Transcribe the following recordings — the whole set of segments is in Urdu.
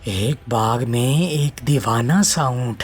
ایک باغ میں ایک دیوانہ سا اونٹ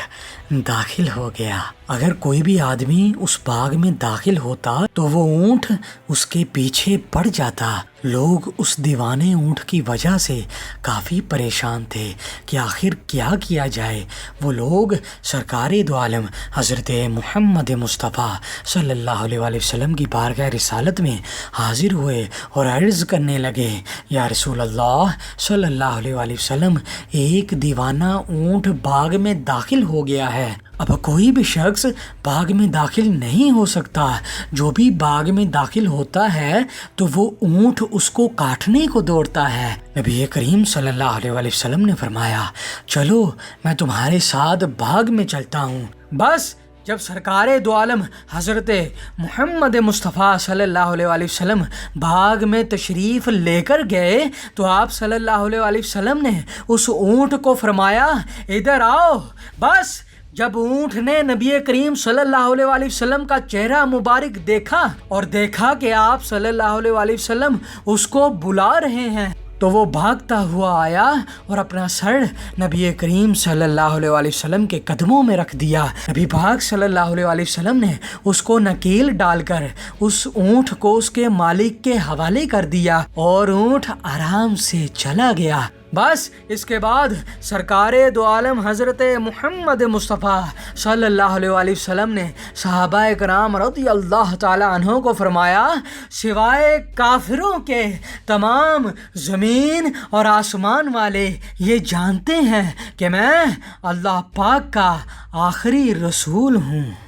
داخل ہو گیا۔ اگر کوئی بھی آدمی اس باغ میں داخل ہوتا تو وہ اونٹ اس کے پیچھے پڑ جاتا۔ لوگ اس دیوانے اونٹ کی وجہ سے کافی پریشان تھے کہ آخر کیا کیا جائے۔ وہ لوگ سرکار دو عالم حضرت محمد مصطفیٰ صلی اللہ علیہ وآلہ وسلم کی بارگاہ رسالت میں حاضر ہوئے اور عرض کرنے لگے، یا رسول اللہ صلی اللہ علیہ وآلہ وسلم، ایک دیوانہ اونٹ باغ میں داخل ہو گیا ہے۔ اب کوئی بھی شخص باغ میں داخل نہیں ہو سکتا۔ جو بھی باغ میں داخل ہوتا ہے تو وہ اونٹ اس کو کاٹنے کو دوڑتا ہے۔ نبی کریم صلی اللہ علیہ وآلہ وسلم نے فرمایا، چلو میں تمہارے ساتھ باغ میں چلتا ہوں۔ بس جب سرکار دو عالم حضرت محمد مصطفیٰ صلی اللہ علیہ وآلہ وسلم باغ میں تشریف لے کر گئے تو آپ صلی اللہ علیہ وآلہ وسلم نے اس اونٹ کو فرمایا، ادھر آؤ۔ بس جب اونٹ نے نبی کریم صلی اللہ علیہ وآلہ وسلم کا چہرہ مبارک دیکھا اور دیکھا کہ آپ صلی اللہ علیہ وآلہ وسلم اس کو بلا رہے ہیں تو وہ بھاگتا ہوا آیا اور اپنا سر نبی کریم صلی اللہ علیہ وآلہ وسلم کے قدموں میں رکھ دیا۔ نبی پاک صلی اللہ علیہ وآلہ وسلم نے اس کو نکیل ڈال کر اس اونٹ کو اس کے مالک کے حوالے کر دیا اور اونٹ آرام سے چلا گیا۔ بس اس کے بعد سرکار دو عالم حضرت محمد مصطفیٰ صلی اللہ علیہ وآلہ وسلم نے صحابہ کرام رضی اللہ تعالی عنہ کو فرمایا، سوائے کافروں کے تمام زمین اور آسمان والے یہ جانتے ہیں کہ میں اللہ پاک کا آخری رسول ہوں۔